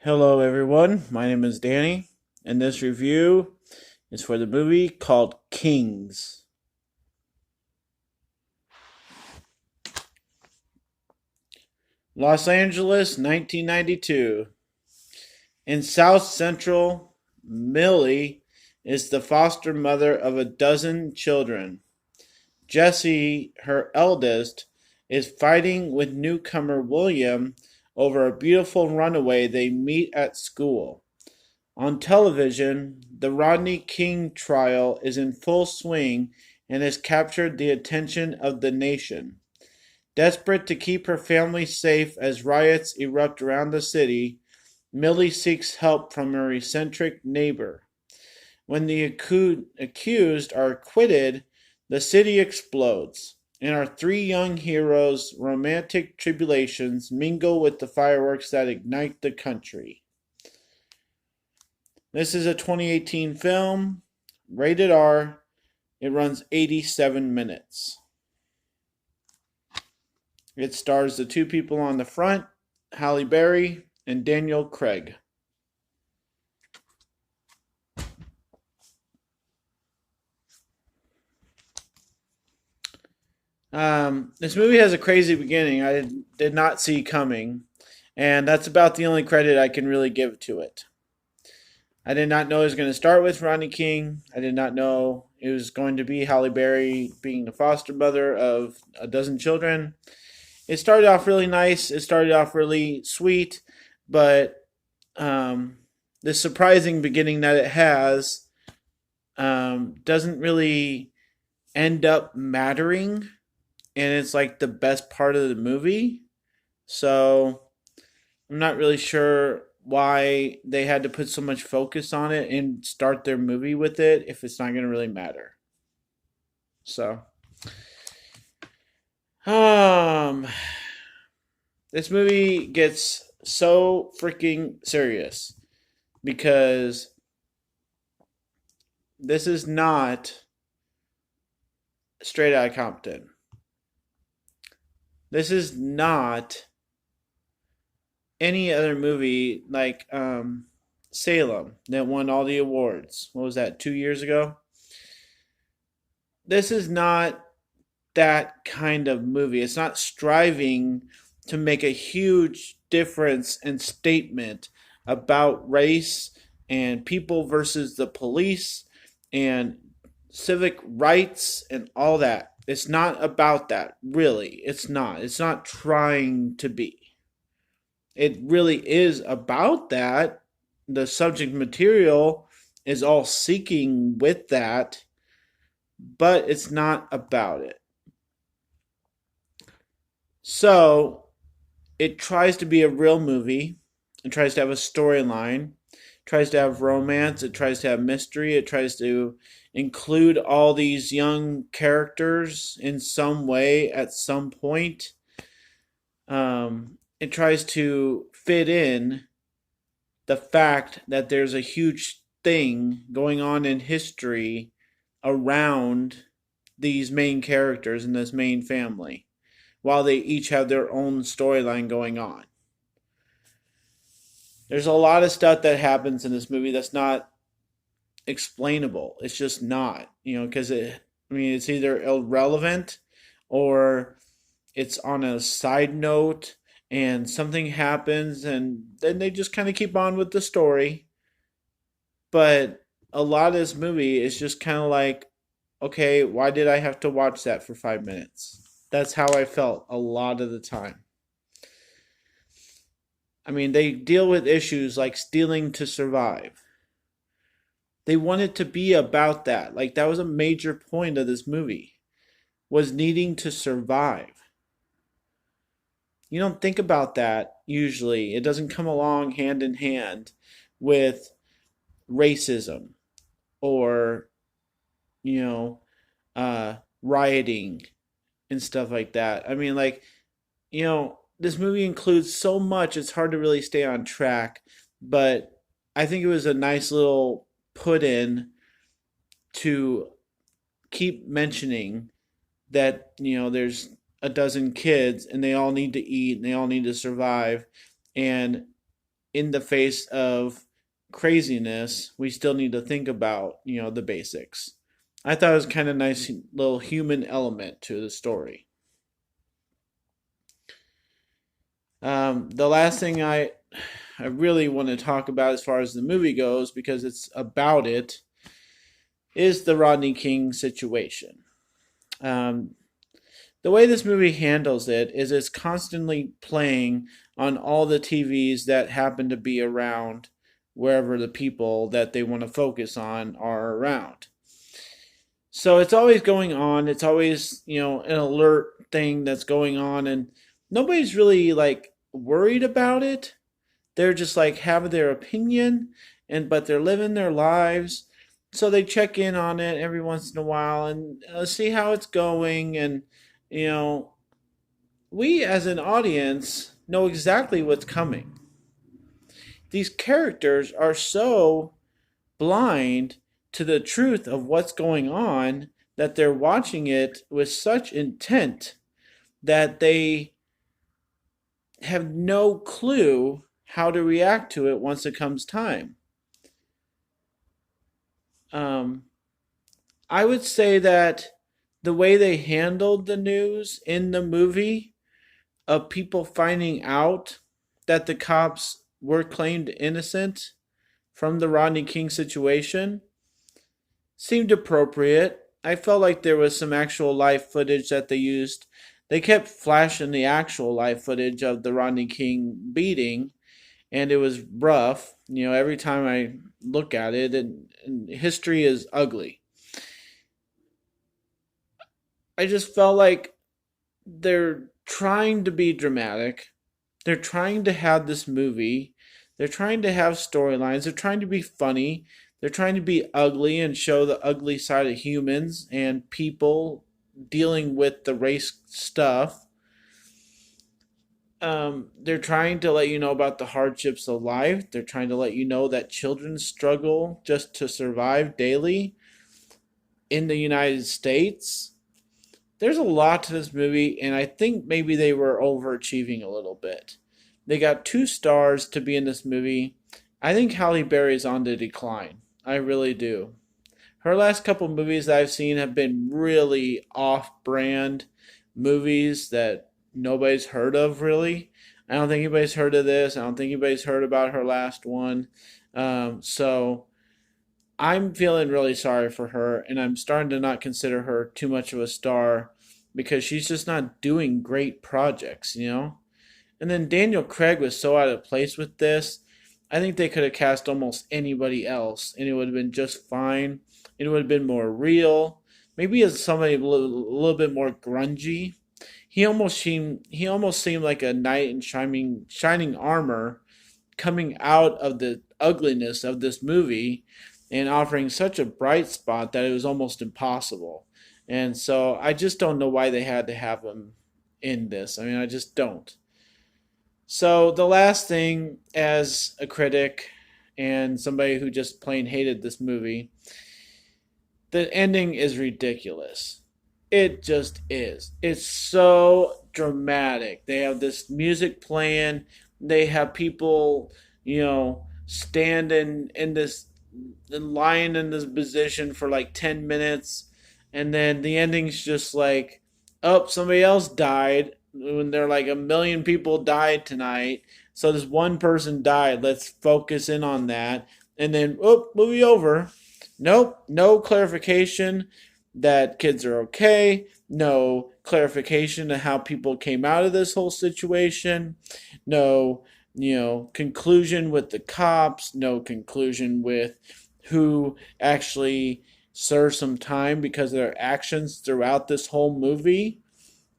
Hello, everyone. My name is Danny, and this review is for the movie called Kings. Los Angeles, 1992. In South Central, Millie is the foster mother of a dozen children. Jessie, her eldest, is fighting with newcomer William over a beautiful runaway they meet at school. On television, the Rodney King trial is in full swing and has captured the attention of the nation. Desperate to keep her family safe as riots erupt around the city, Millie seeks help from her eccentric neighbor. When the accused are acquitted, the city explodes, and our three young heroes' romantic tribulations mingle with the fireworks that ignite the country. This is a 2018 film, rated R. It runs 87 minutes. It stars the two people on the front, Halle Berry and Daniel Craig. This movie has a crazy beginning I did not see coming, and that's about the only credit I can really give to it. I did not know it was going to start with Rodney King. I did not know it was going to be Halle Berry being the foster mother of a dozen children. It started off really nice. It started off really sweet, but the surprising beginning that it has doesn't really end up mattering, and it's like the best part of the movie. So I'm not really sure why they had to put so much focus on it and start their movie with it if it's not going to really matter. So, um, this movie gets so freaking serious because this is not Straight Outta Compton. This is not any other movie like Salem that won all the awards. What was that, 2 years ago? This is not that kind of movie. It's not striving to make a huge difference and statement about race and people versus the police and civic rights and all that. It's not about that, really. It's not. It's not trying to be. It really is about that. The subject material is all seeking with that, but it's not about it. So it tries to be a real movie. It tries to have a storyline. It tries to have romance. It tries to have mystery. It tries to include all these young characters in some way at some point. It tries to fit in the fact that there's a huge thing going on in history around these main characters in this main family while they each have their own storyline going on. There's a lot of stuff that happens in this movie that's not explainable. It's just not, because it's either irrelevant or it's on a side note and something happens and then they just kind of keep on with the story. But a lot of this movie is just kind of like, okay, why did I have to watch that for 5 minutes? That's how I felt a lot of the time. I mean, they deal with issues like stealing to survive. They want it to be about that. Like that was a major point of this movie was needing to survive. You don't think about that usually. It doesn't come along hand in hand with racism or, you know, rioting and stuff like that. I mean, like, this movie includes so much, it's hard to really stay on track. But I think it was a nice little put in to keep mentioning that, there's a dozen kids and they all need to eat and they all need to survive. And in the face of craziness, we still need to think about, the basics. I thought it was kind of nice little human element to the story. The last thing I really want to talk about as far as the movie goes, because it's about it, is the Rodney King situation. Um, the way this movie handles it is it's constantly playing on all the TVs that happen to be around wherever the people that they want to focus on are around. So it's always going on. It's always, an alert thing that's going on, and nobody's really like worried about it. They're just like have their opinion, and but they're living their lives. So they check in on it every once in a while and see how it's going. And you know, we as an audience know exactly what's coming. These characters are so blind to the truth of what's going on that they're watching it with such intent that they have no clue how to react to it once it comes time. Um, I would say that the way they handled the news in the movie of people finding out that the cops were claimed innocent from the Rodney King situation seemed appropriate. I felt like there was some actual live footage that they used. They kept flashing the actual live footage of the Rodney King beating, and it was rough. Every time I look at it, and history is ugly. I just felt like they're trying to be dramatic. They're trying to have this movie. They're trying to have storylines. They're trying to be funny. They're trying to be ugly and show the ugly side of humans and people dealing with the race stuff. They're trying to let you know about the hardships of life. They're trying to let you know that children struggle just to survive daily in the United States. There's a lot to this movie, and I think maybe they were overachieving a little bit. They got 2 stars to be in this movie. I think Halle Berry's on the decline. I really do. Her last couple movies that I've seen have been really off-brand movies that nobody's heard of, really. I don't think anybody's heard of this. I don't think anybody's heard about her last one. So I'm feeling really sorry for her, and I'm starting to not consider her too much of a star because she's just not doing great projects. And then Daniel Craig was so out of place with this. I think they could have cast almost anybody else, and it would have been just fine. It would have been more real. Maybe as somebody a little bit more grungy. He almost seemed like a knight in shining armor coming out of the ugliness of this movie and offering such a bright spot that it was almost impossible. And so I just don't know why they had to have him in this. I mean, I just don't. So the last thing, as a critic and somebody who just plain hated this movie, the ending is ridiculous. It just is. It's so dramatic. They have this music playing. They have people, standing in this, lying in this position for like 10 minutes. And then the ending's just like, oh, somebody else died. When they're like 1 million people died tonight. So this one person died. Let's focus in on that. And then, oh, movie over. Nope, no clarification that kids are okay. No clarification of how people came out of this whole situation. No, conclusion with the cops. No conclusion with who actually served some time because of their actions throughout this whole movie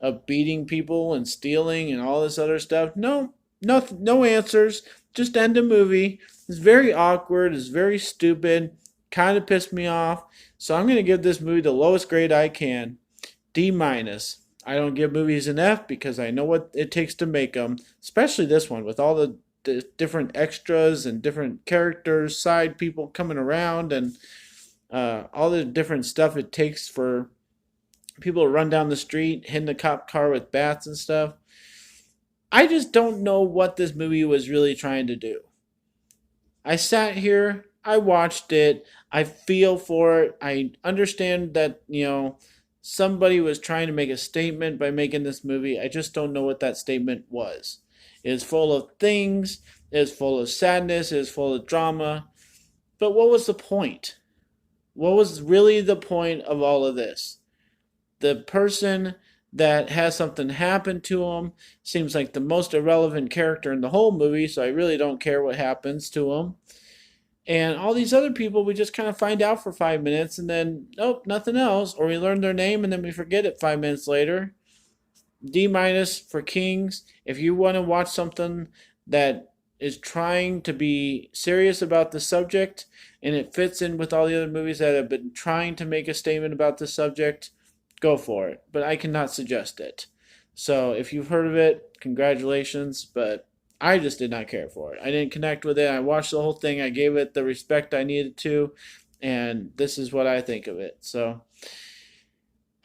of beating people and stealing and all this other stuff. No answers. Just end the movie. It's very awkward. It's very stupid. Kind of pissed me off. So I'm going to give this movie the lowest grade I can. D minus. I don't give movies an F because I know what it takes to make them. Especially this one with all the different extras and different characters, side people coming around, and all the different stuff it takes for people to run down the street, hitting the cop car with bats and stuff. I just don't know what this movie was really trying to do. I sat here, I watched it, I feel for it. I understand that, somebody was trying to make a statement by making this movie. I just don't know what that statement was. It is full of things, it is full of sadness, it is full of drama. But what was the point? What was really the point of all of this? The person that has something happen to him seems like the most irrelevant character in the whole movie, so I really don't care what happens to him. And all these other people, we just kind of find out for 5 minutes and then, nope, nothing else. Or we learn their name and then we forget it 5 minutes later. D minus for Kings. If you want to watch something that is trying to be serious about the subject and it fits in with all the other movies that have been trying to make a statement about the subject, go for it. But I cannot suggest it. So if you've heard of it, congratulations. But I just did not care for it. I didn't connect with it. I watched the whole thing. I gave it the respect I needed to. And this is what I think of it. So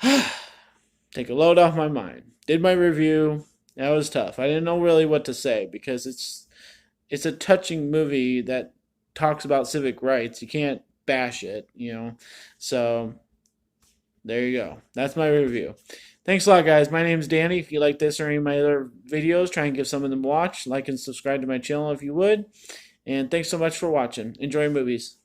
take a load off my mind. Did my review. That was tough. I didn't know really what to say because it's a touching movie that talks about civic rights. You can't bash it. So there you go. That's my review. Thanks a lot, guys. My name's Danny. If you like this or any of my other videos, try and give some of them a watch. Like and subscribe to my channel if you would. And thanks so much for watching. Enjoy movies.